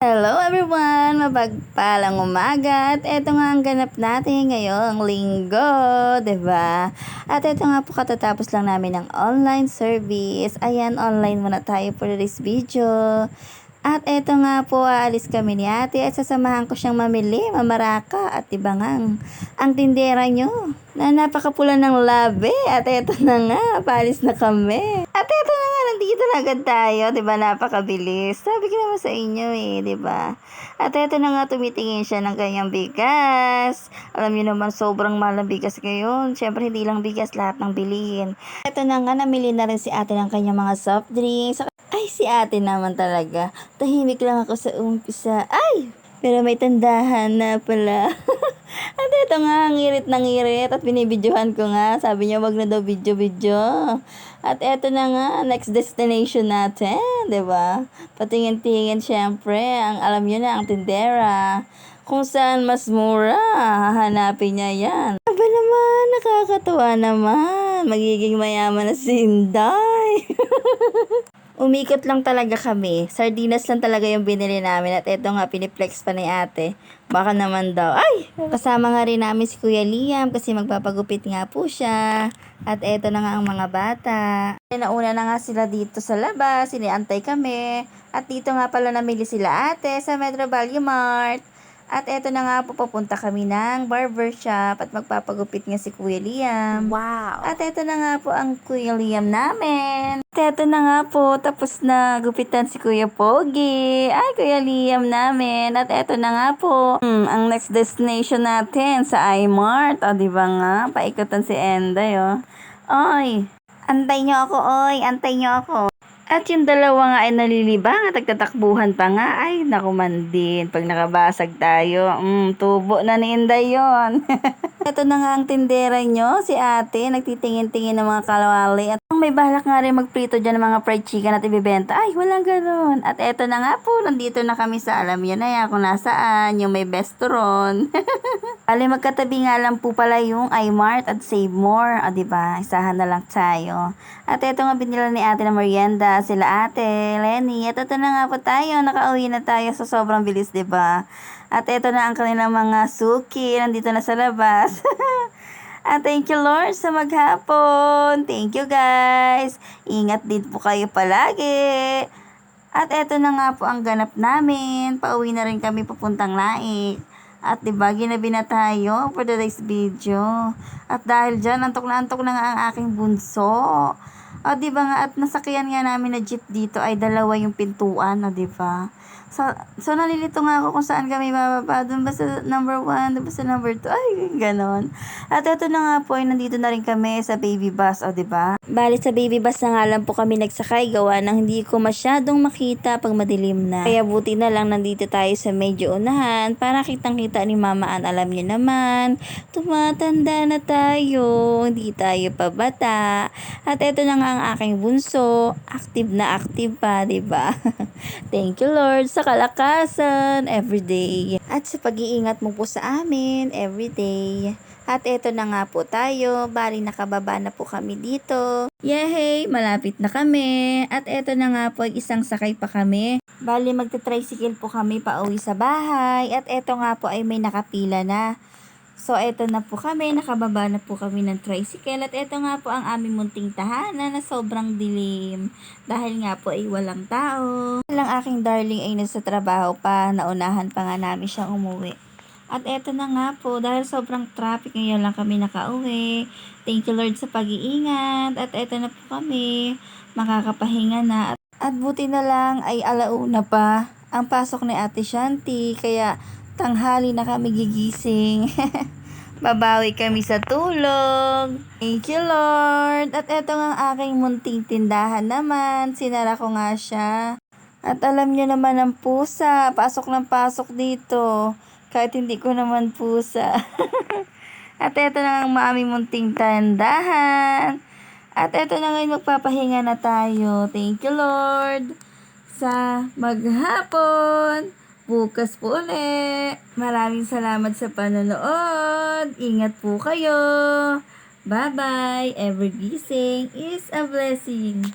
Hello everyone! Mapagpalang umaga at eto nga ang ganap natin ngayong linggo, 'di ba? At eto nga po katatapos lang namin ng online service. Ayan, online muna tayo for this video. At eto nga po, aalis kami ni ate at sasamahan ko siyang mamili, mamaraka at iba nga ang tindera nyo na napakapula ng labi. At eto na nga, paalis na kami. At eto na nga, nandito na agad tayo, 'di ba? Napakabilis. Sabi ko naman sa inyo 'di ba? At eto na nga, tumitingin siya ng kanyang bigas. Alam niyo naman, sobrang mahal ng bigas ngayon. Syempre, hindi lang bigas, lahat ng bilihin. Eto na nga, namili na rin si ate ng kanyang mga soft drinks. Ay, si ate naman talaga. Tahimik lang ako sa umpisa. Ay! Pero may tandahan na pala. At ito nga, ngirit na ngirit. At binibidyohan ko nga. Sabi niya, wag na daw video-video. At eto na nga, next destination natin. 'Di ba? Patingin-tingin syempre. Alam niyo na, ang tindera. Kung saan mas mura, hahanapin niya yan. Aba naman, nakakatuwa naman. Magiging mayaman na si Inday. Umikot lang talaga kami. Sardinas lang talaga yung binili namin. At eto nga, piniplex pa ni ate. Baka naman daw. Ay! Kasama nga rin namin si Kuya Liam kasi magpapagupit nga po siya. At eto na nga ang mga bata. Nauna na nga sila dito sa labas. Siniantay kami. At dito nga pala namili sila ate sa Metro Value Mart. At eto na nga po, papunta kami ng barbershop at magpapagupit nga si Kuya Liam. Wow! At eto na nga po ang Kuya Liam namin. At eto na nga po, tapos na gupitan si Kuya Pogi. Ay, Kuya Liam namin. At eto na nga po, ang next destination natin sa iMart. O, diba nga, paikutan si Enday, Oy, antay nyo ako, oy, antay nyo ako. At yung dalawa nga ay nalilibang at nagtatakbuhan pa nga. Ay, naku man din. Pag nakabasag tayo, tubo na ni Inday yun. Ito na nga ang tindera nyo, si ate. Nagtitingin-tingin ng mga kalawali. At may balak nga rin magprito dyan ng mga fried chicken at ibibenta. Ay, walang ganun. At eto na nga po, nandito na kami sa alam yan na yan kung nasaan. Yung may bestoron. Ali, magkatabi nga lang po pala yung iMart at Save More. O, diba? Isahan na lang tayo. At eto nga binila ni ate na merienda. Sila ate, Lenny. At ito na nga po tayo. Nakauwi na tayo sa sobrang bilis, diba? At ito na ang kanilang mga suki. Nandito na sa labas. At thank you Lord sa maghapon. Thank you guys. Ingat din po kayo palagi. At eto na nga po ang ganap namin. Pauwi na rin kami papuntang Naik. At diba, ginabi na tayo for today's video. At dahil dyan, antok na nga ang aking bunso. O diba nga, at nasakyan nga namin na jeep dito ay dalawa yung pintuan, o diba? So nalilito nga ako kung saan kami bababa. Doon ba sa number 1? Doon ba sa number 2? Ay, ganon. At ito na nga po, ay nandito na rin kami sa baby bus, o diba? Bali sa baby bus na nga lang po kami nagsakay. Gawa ng hindi ko masyadong makita pag madilim na. Kaya buti na lang nandito tayo sa medyo unahan para kitang-kita ni Mama Ann. Alam niyo naman, tumatanda na tayo. Hindi tayo pa bata. At ito na nga ang aking bunso. Active na active pa, diba? Thank you Lord sa kalakasan everyday. At sa pag-iingat mo po sa amin everyday. At eto na nga po tayo. Bali nakababa na po kami dito. Yehey! Malapit na kami. At eto na nga po, isang sakay pa kami. Bali magta-tricycle po kami pauwi sa bahay. At eto nga po ay may nakapila na. So, eto na po kami, nakababa na po kami ng tricycle. At eto nga po ang aming munting tahanan na sobrang dilim. Dahil nga po ay walang tao. Lang aking darling ay nasa trabaho pa, naunahan pa nga namin siyang umuwi. At eto na nga po, dahil sobrang traffic, ngayon lang kami nakauwi. Thank you Lord sa pag-iingat. At eto na po kami, makakapahinga na. At buti na lang ay alauna pa ang pasok ni Ate Shanti. Kaya tanghali na kami gigising. Babawi kami sa tulog. Thank you Lord. At eto nga ang aking munting tindahan naman. Sinara ko nga siya. At alam nyo naman ang pusa. Pasok ng pasok dito. Kahit hindi ko naman pusa. At eto na ang aming munting tindahan. At eto na ngayon, magpapahinga na tayo. Thank you Lord sa maghapon. Bukas po ulit. Maraming salamat sa panonood. Ingat po kayo. Bye-bye. Every gising is a blessing.